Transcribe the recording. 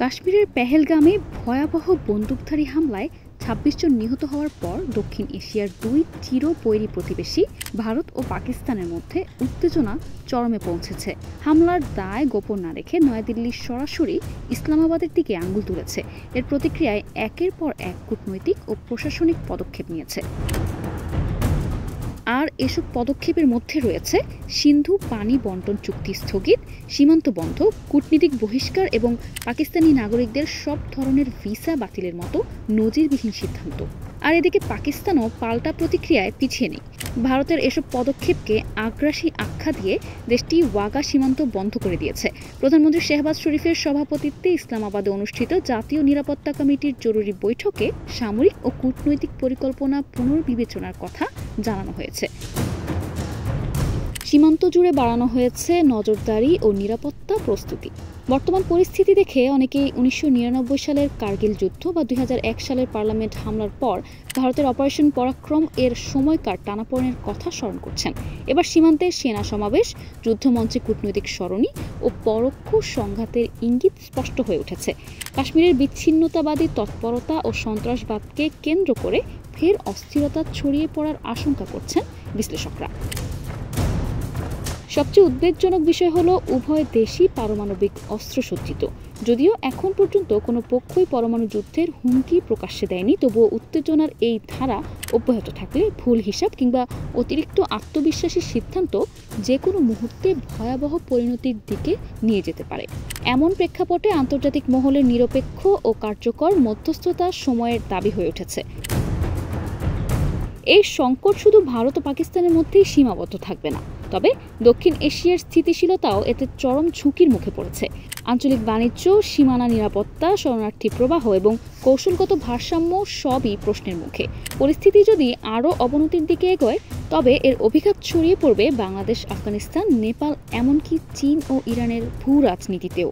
কাশ্মীরের পেহেলগামে ভয়াবহ বন্দুকধারী হামলায় ২৬ জন নিহত হওয়ার পর দক্ষিণ এশিয়ার দুই চিরবৈরী প্রতিবেশী ভারত ও পাকিস্তানের মধ্যে উত্তেজনা চরমে পৌঁছেছে। হামলার দায় গোপন না রেখে নয়াদিল্লি সরাসরি ইসলামাবাদের দিকে আঙুল তুলেছে। এর প্রতিক্রিয়ায় একের পর এক কূটনৈতিক ও প্রশাসনিক পদক্ষেপ নিয়েছে। আর এসব পদক্ষেপের মধ্যে রয়েছে সিন্ধু পানি বন্টন চুক্তি স্থগিত, সীমান্ত বন্ধ, কূটনীতিক বহিষ্কার এবং পাকিস্তানি নাগরিকদের সব ধরনের ভিসা বাতিলের মতো নজিরবিহীন সিদ্ধান্ত। আর এদিকে পাকিস্তানও পাল্টা প্রতিক্রিয়ায় পিছিয়ে নেই। ভারতের এসব পদক্ষেপকে আগ্রাসী আখ্যা দিয়ে দেশটি ওয়াগা সীমান্ত বন্ধ করে দিয়েছে। প্রধানমন্ত্রী শেহবাজ শরীফের সভাপতিত্বে ইসলামাবাদে অনুষ্ঠিত জাতীয় নিরাপত্তা কমিটির জরুরি বৈঠকে সামরিক ও কূটনৈতিক পরিকল্পনা পুনর্বিবেচনার কথা জানানো হয়েছে। সীমান্ত জুড়ে বাড়ানো হয়েছে নজরদারি ও নিরাপত্তা প্রস্তুতি। বর্তমান পরিস্থিতি দেখে অনেকেই ১৯৯৯ সালের কার্গিল যুদ্ধ বা ২০০১ সালের পার্লামেন্ট হামলার পর ভারতের অপারেশন পরাক্রম এর সময়কার টানাপোড়েনের কথা স্মরণ করছেন। এবার সীমান্তে সেনা সমাবেশ, যুদ্ধমঞ্চে কূটনৈতিক সরণি ও পরোক্ষ সংঘাতের ইঙ্গিত স্পষ্ট হয়ে উঠেছে। কাশ্মীরের বিচ্ছিন্নতাবাদী তৎপরতা ও সন্ত্রাসবাদকে কেন্দ্র করে ফের অস্থিরতা ছড়িয়ে পড়ার আশঙ্কা করছেন বিশ্লেষকরা। সবচেয়ে উদ্বেগজনক বিষয় হলো উভয় দেশই পারমাণবিক অস্ত্রসজ্জিত। যদিও এখন পর্যন্ত কোনো পক্ষই পরমাণু যুদ্ধের হুমকি প্রকাশ্যে দেয়নি, তবুও উত্তেজনার এই ধারা অব্যাহত থাকলে ভুল হিসাব কিংবা অতিরিক্ত আত্মবিশ্বাসী সিদ্ধান্ত যে কোনো মুহূর্তে ভয়াবহ পরিণতির দিকে নিয়ে যেতে পারে। এমন প্রেক্ষাপটে আন্তর্জাতিক মহলের নিরপেক্ষ ও কার্যকর মধ্যস্থতা সময়ের দাবি হয়ে উঠেছে। এই সংকট শুধু ভারত ও পাকিস্তানের মধ্যেই সীমাবদ্ধ থাকবে না, তবে দক্ষিণ এশিয়ার স্থিতিশীলতাও এতে চরম ঝুঁকির মুখে পড়েছে। আঞ্চলিক বাণিজ্য, সীমানা নিরাপত্তা, শরণার্থী প্রবাহ এবং কৌশলগত ভারসাম্য সবই প্রশ্নের মুখে। পরিস্থিতি যদি আরও অবনতির দিকে এগোয়, তবে এর অভিঘাত ছড়িয়ে পড়বে বাংলাদেশ, আফগানিস্তান, নেপাল, এমনকি চীন ও ইরানের ভূ রাজনীতিতেও।